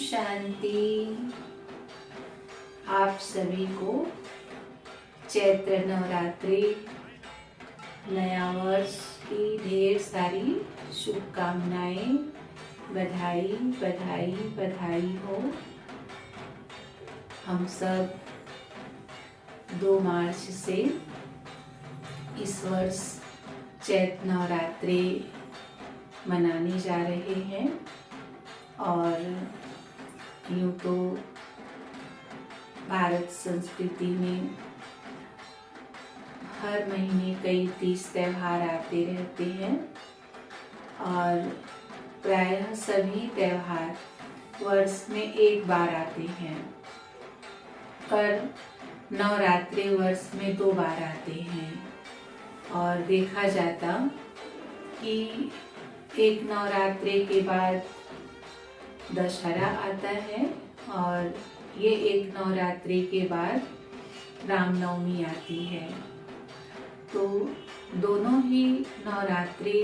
शांति। आप सभी को चैत्र नवरात्रि नया वर्ष की ढेर सारी शुभकामनाएं। बधाई बधाई बधाई हो। हम सब 2 मार्च से इस वर्ष चैत्र नवरात्रि मनाने जा रहे हैं और यूँ तो भारत संस्कृति में हर महीने कई 30 त्यौहार आते रहते हैं और प्रायः सभी त्यौहार वर्ष में एक बार आते हैं, पर नवरात्रि वर्ष में 2 बार आते हैं। और देखा जाता कि एक नवरात्रि के बाद दशहरा आता है और ये एक नवरात्रि के बाद रामनवमी आती है। तो दोनों ही नवरात्रि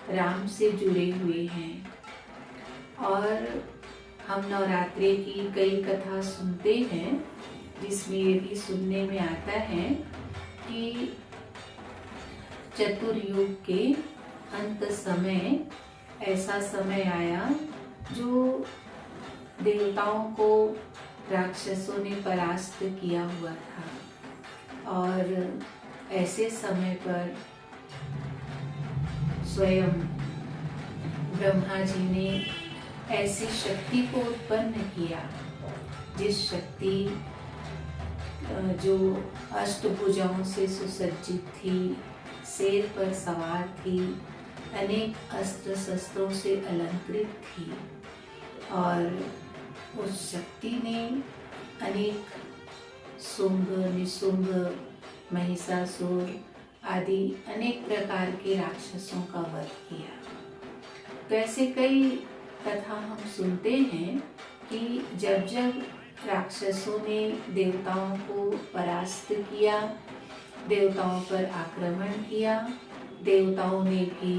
राम से जुड़े हुए हैं और हम नवरात्रि की कई कथा सुनते हैं, जिसमें ये भी सुनने में आता है कि चतुर्युग के अंत समय ऐसा समय आया जो देवताओं को राक्षसों ने परास्त किया हुआ था और ऐसे समय पर स्वयं ब्रह्मा जी ने ऐसी शक्ति को उत्पन्न किया, जिस शक्ति जो अष्टभुजाओं से सुसज्जित थी, शेर पर सवार थी, अनेक अस्त्र शस्त्रों से अलंकृत थी और उस शक्ति ने अनेक शुंभ, निशुंभ, महिषासुर आदि अनेक प्रकार के राक्षसों का वध किया। तो ऐसे कई कथा हम सुनते हैं कि जब जब राक्षसों ने देवताओं को परास्त किया, देवताओं पर आक्रमण किया, देवताओं ने भी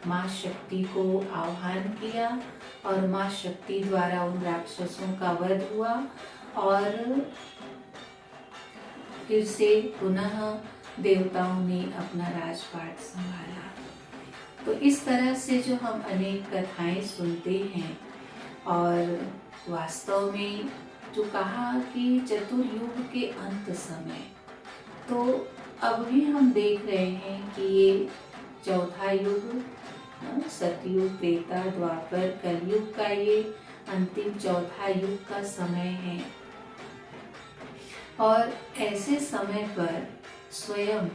माँ शक्ति को आह्वान किया और माँ शक्ति द्वारा उन राक्षसों का वध हुआ और फिर से पुनः देवताओं ने अपना राजपाट संभाला। तो इस तरह से जो हम अनेक कथाएं सुनते हैं और वास्तव में जो कहा कि चतुर्युग के अंत समय, तो अब भी हम देख रहे हैं कि ये चौथा युग, सतयुग, त्रेता, द्वापर, कलयुग का ये अंतिम चौथा युग का समय है। और ऐसे समय पर स्वयं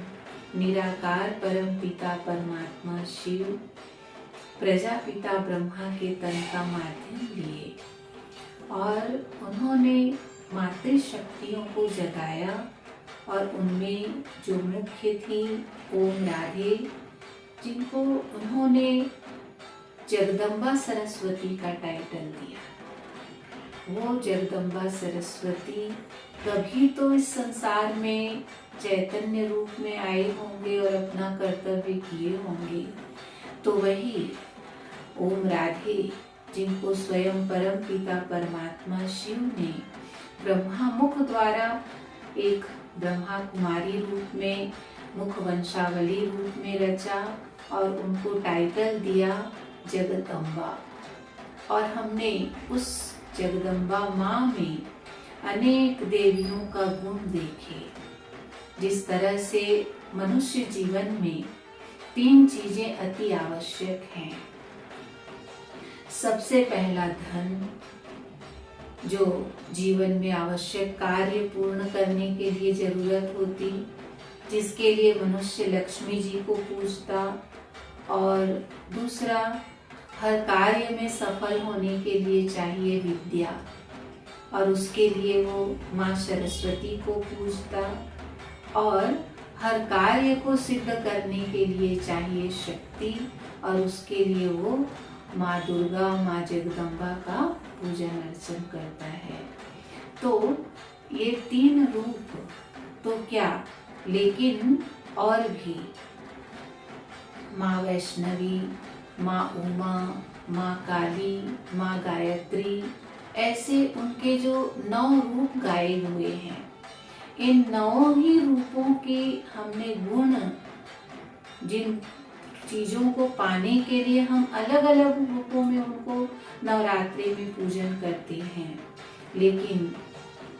निराकार परम पिता परमात्मा शिव प्रजापिता ब्रह्मा के तन का माध्यम लिए और उन्होंने मातृशक्तियों को जगाया और उनमें जो मुख्य थी ओम राधे, जिनको उन्होंने जगदम्बा सरस्वती का टाइटल दिया। वो जगदम्बा सरस्वती कभी तो इस संसार में चैतन्य रूप में आए होंगे और अपना कर्तव्य किए होंगे, तो वही ओम राधे, जिनको स्वयं परम पिता परमात्मा शिव ने ब्रह्मा मुख द्वारा एक ब्रह्मा कुमारी रूप में, मुख वंशावली रूप में रचा और उनको टाइटल दिया जगदम्बा। और हमने उस जगदम्बा माँ में अनेक देवियों का गुण देखे। जिस तरह से मनुष्य जीवन में 3 चीजें अति आवश्यक हैं। सबसे पहला धन, जो जीवन में आवश्यक कार्य पूर्ण करने के लिए जरूरत होती, जिसके लिए मनुष्य लक्ष्मी जी को पूजता। और दूसरा, हर कार्य में सफल होने के लिए चाहिए विद्या और उसके लिए वो माँ सरस्वती को पूजता। और हर कार्य को सिद्ध करने के लिए चाहिए शक्ति और उसके लिए वो माँ दुर्गा, माँ जगदम्बा का पूजन अर्चन करता है। तो ये 3 रूप तो क्या, लेकिन और भी माँ वैष्णवी, माँ उमा, माँ काली, माँ गायत्री ऐसे उनके जो 9 रूप गाए हुए हैं, इन 9 ही रूपों के हमने गुण, जिन चीजों को पाने के लिए हम अलग अलग रूपों में उनको नवरात्रि में पूजन करते हैं, लेकिन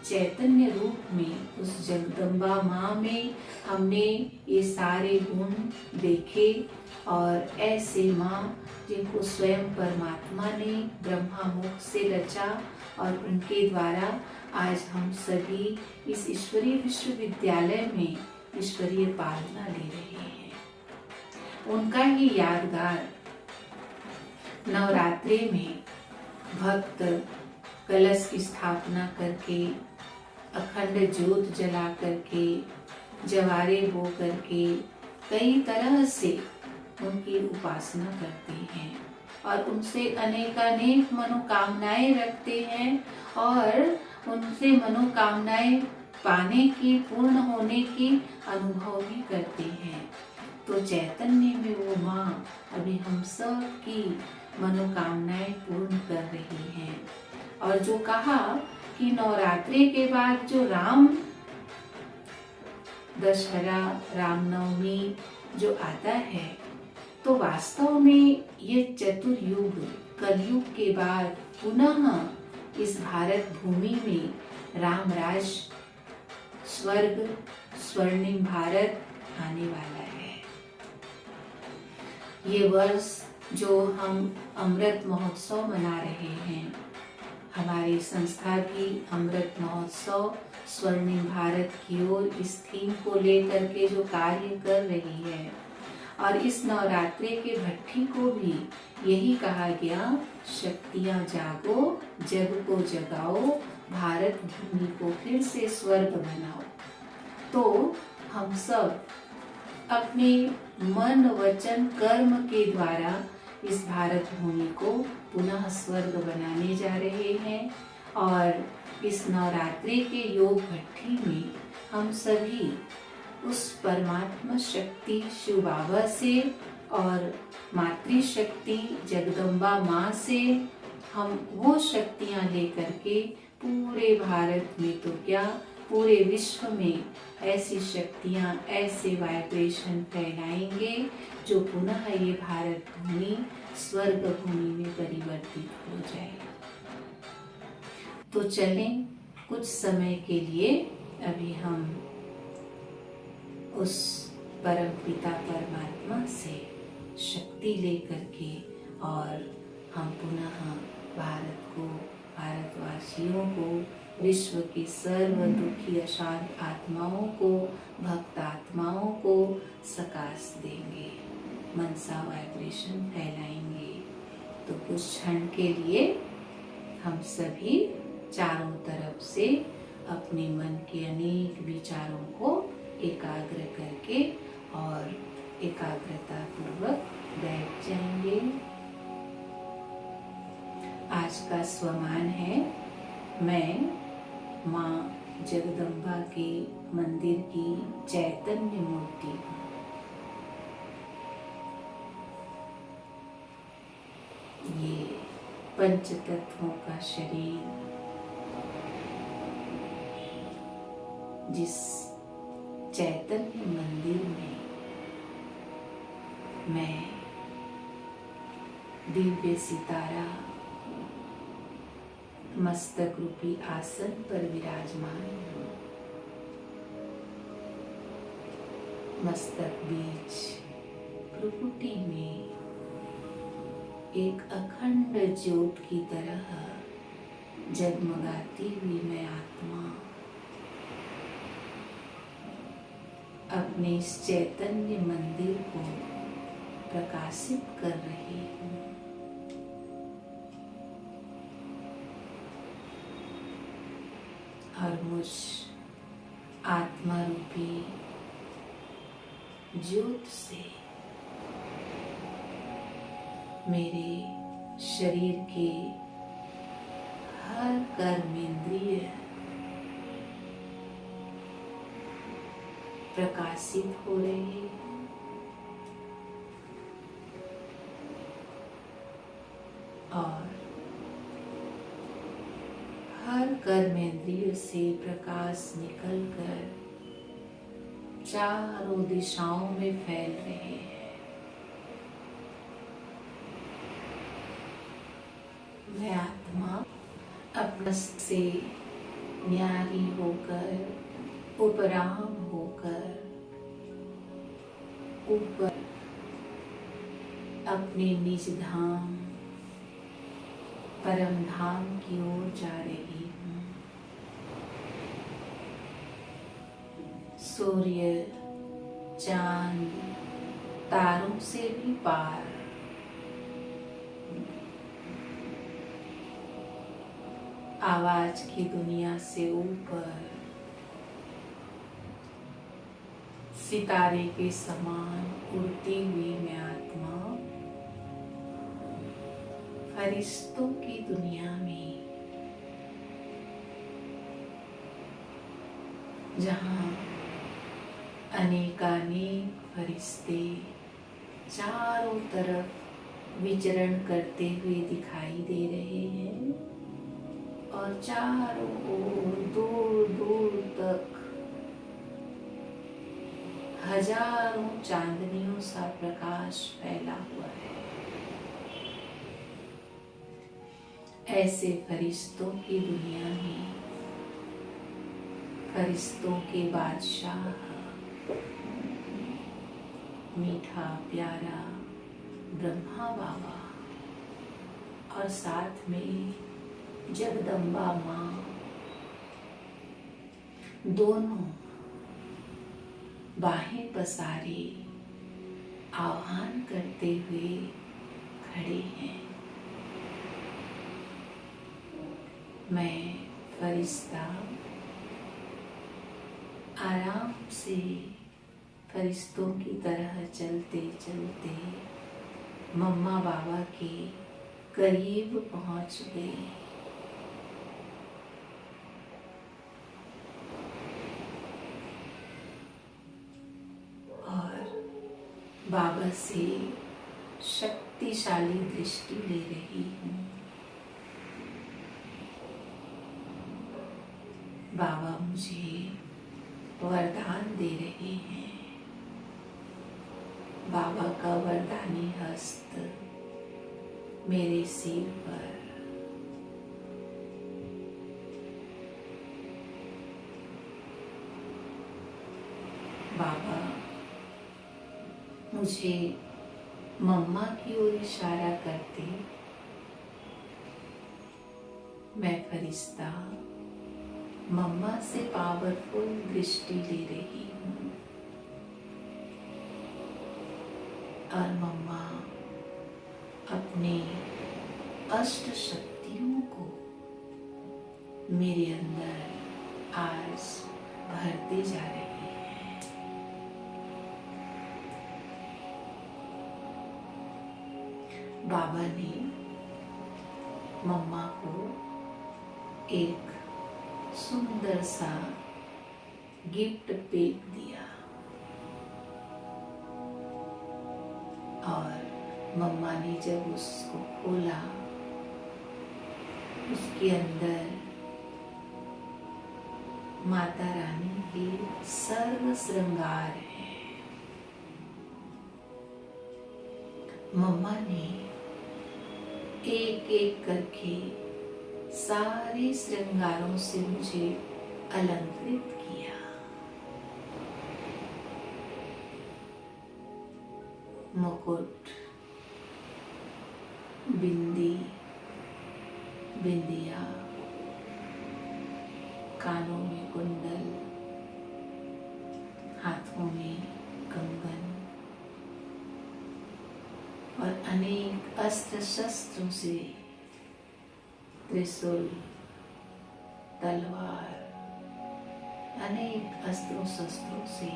चैतन्य रूप में उस जगदम्बा माँ में हमने ये सारे गुण देखे। और ऐसे माँ जिनको स्वयं परमात्मा ने ब्रह्मा मुख से रचा और उनके द्वारा आज हम सभी इस ईश्वरीय विश्वविद्यालय में ईश्वरीय पालना ले रहे हैं, उनका ही यादगार नवरात्रि में भक्त कलश की स्थापना करके, अखंड ज्योत जला करके, जवारे बो करके कई तरह से उनकी उपासना करते हैं और उनसे अनेकानेक मनोकामनाएं रखते हैं और उनसे मनोकामनाएं पाने की, पूर्ण होने की अनुभव भी करते हैं। तो चैतन्य में वो माँ अभी हम सब की मनोकामनाएं पूर्ण कर रही हैं। और जो कहा कि नवरात्रि के बाद जो राम दशहरा, रामनवमी जो आता है, तो वास्तव में ये चतुर्युग कलयुग के बाद पुनः इस भारत भूमि में राम राज, स्वर्ग, स्वर्णिम भारत आने वाला है। ये वर्ष जो हम अमृत महोत्सव मना रहे हैं, हमारी संस्था भी अमृत महोत्सव स्वर्णिम भारत की ओर इस थीम को लेकर के जो कार्य कर रही है, और इस नवरात्रि के भट्ठी को भी यही कहा गया, शक्तियां जागो, जग को जगाओ, भारत भूमि को फिर से स्वर्ग बनाओ। तो हम सब अपने मन, वचन, कर्म के द्वारा इस भारत भूमि को पुनः स्वर्ग बनाने जा रहे हैं। और इस नवरात्रि के योग भट्ठी में हम सभी उस परमात्मा शक्ति शिव बाबा से और मातृशक्ति जगदम्बा माँ से हम वो शक्तियाँ लेकर के पूरे भारत में तो क्या, पूरे विश्व में ऐसी शक्तियाँ, ऐसे वाइब्रेशन फैलाएंगे जो पुनः ये भारत भूमि स्वर्ग भूमि में परिवर्तित हो जाए। तो चलें, कुछ समय के लिए अभी हम उस परम पिता परमात्मा से शक्ति लेकर के और हम पुनः भारत को, भारतवासियों को, विश्व की सर्व दुखी अशांत आत्माओं को, भक्त आत्माओं को सकाश देंगे, मनसा वाइब्रेशन फैलाएंगे। तो कुछ क्षण के लिए हम सभी चारों तरफ से अपने मन के अनेक विचारों को एकाग्र करके और एकाग्रता पूर्वक बैठ जाएंगे। आज का स्वमान है, मैं माँ जगदम्बा के मंदिर की चैतन्य मूर्ति हूँ। ये पंच तत्वों का शरीर, जिस चैतन्य मंदिर में मैं दिव्य सितारा मस्तक रूपी आसन पर विराजमान हूँ। मस्तक बीच भ्रुकुटी में एक अखंड ज्योत की तरह जगमगाती हुई मैं आत्मा अपने इस चैतन्य मंदिर को प्रकाशित कर रही हूँ। और मुझ आत्मा रूपी ज्योत से मेरे शरीर के हर कर्मेंद्रिय प्रकाशित हो रहे हैं और हर कर्मेंद्रिय से प्रकाश निकलकर चारों दिशाओं में फैल रहे हैं। मैं आत्मा अपने से न्यारी होकर, उपराम होकर ऊपर अपने निज धाम परम धाम की ओर जा रही हूँ। सूर्य, चांद, तारों से भी पार आवाज की दुनिया से ऊपर सितारे के समान उड़ती हुई मैं आत्मा फरिश्तों की दुनिया में, जहाँ अनेकानेक फरिश्ते चारों तरफ विचरण करते हुए दिखाई दे रहे हैं और चारों ओर दूर दूर तक हजारों चांदनियों सा प्रकाश फैला हुआ है। ऐसे फरिश्तों की दुनिया में फरिश्तों के बादशाह मीठा प्यारा ब्रह्मा बाबा और साथ में जगदम्बा माँ दोनों बाहें पसारे आह्वान करते हुए खड़े हैं। मैं फरिश्ता आराम से फरिश्तों की तरह चलते चलते मम्मा बाबा के करीब पहुंच गई। और बाबा से शक्तिशाली दृष्टि ले रही हूँ। बाबा मुझे वरदान दे रहे हैं। बाबा का वरदानी हस्त मेरे सिर पर बाबा मुझे मम्मा की ओर इशारा करते मैं फरिश्ता मम्मा से पावरफुल दृष्टि ले रही हूँ और मम्मा अपने अष्ट शक्तियों को मेरे अंदर आज भरते जा रहे हैं। बाबा ने मम्मा को एक सुंदर सा गिफ्ट पैक दिया और मम्मा ने जब उसको खोला उसके अंदर माता रानी के सर्व श्रृंगार है। मम्मा ने एक एक करके सारे श्रृंगारों से मुझे अलंकृत किया। मुकुट, बिंदी, बिंदिया, कानों में कुंडल, हाथों में कंगन और अनेक अस्त्र शस्त्रों से त्रिशूल, तलवार, अनेक अस्त्रों शस्त्रों से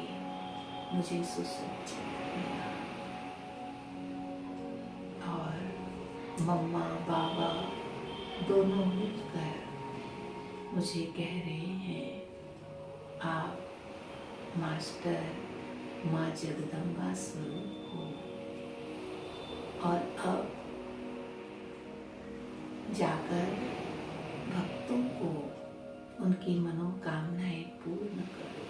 मुझे सुसज्जित किया। और मम्मा बाबा दोनों मिलकर मुझे कह रहे हैं, आप मास्टर माँ जगदम्बा स्वरूप हो और अब जाकर भक्तों को उनकी मनोकामनाएं पूर्ण करो।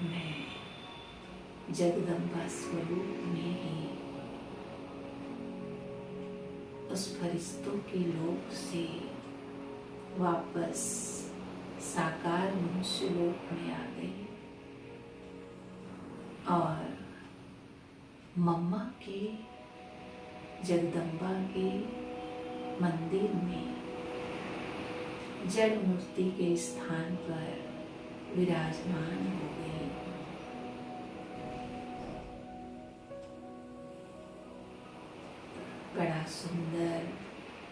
मैं जगदम्बा स्वरूप में ही उस फरिश्तों के लोक से वापस साकार मनुष्य लोक में आ गई और मम्मा के जगदम्बा के मंदिर में जड़ मूर्ति के स्थान पर विराजमान हो गई। बड़ा सुंदर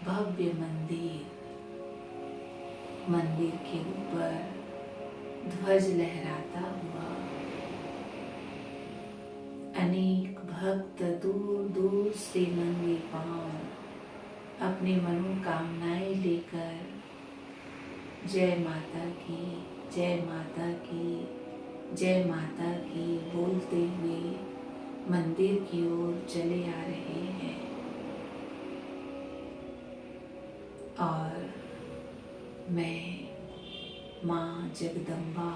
भव्य मंदिर के ऊपर ध्वज लहराता हुआ अनेक भक्त दूर दूर से नंगे पांव अपनी मनोकामनाएं लेकर जय माता की, जय माता की, जय माता की बोलते हुए मंदिर की ओर चले आ रहे हैं। और मैं माँ जगदम्बा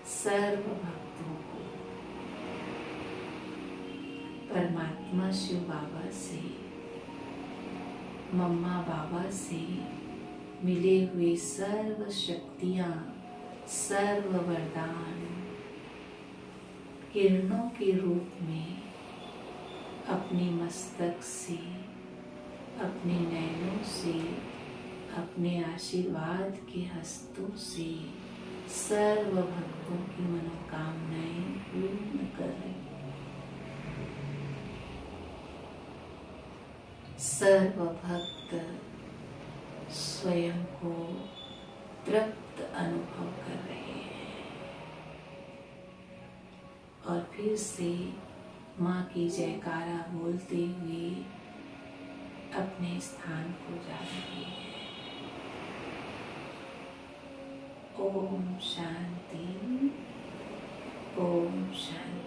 सर्व भक्तों को परमात्मा शिव बाबा से, मम्मा बाबा से मिले हुए सर्व शक्तियाँ, सर्व वरदान किरणों के रूप में अपने मस्तक से, अपने नैनों से, अपने आशीर्वाद के हस्तों से सर्व भक्तों की मनोकामनाएं पूर्ण कर रही। सर्व भक्त स्वयं को तृप्त अनुभव कर रहे हैं और फिर से माँ की जयकारा बोलते हुए अपने स्थान को जा रहे हैं। ओम शांति, ओम शांति।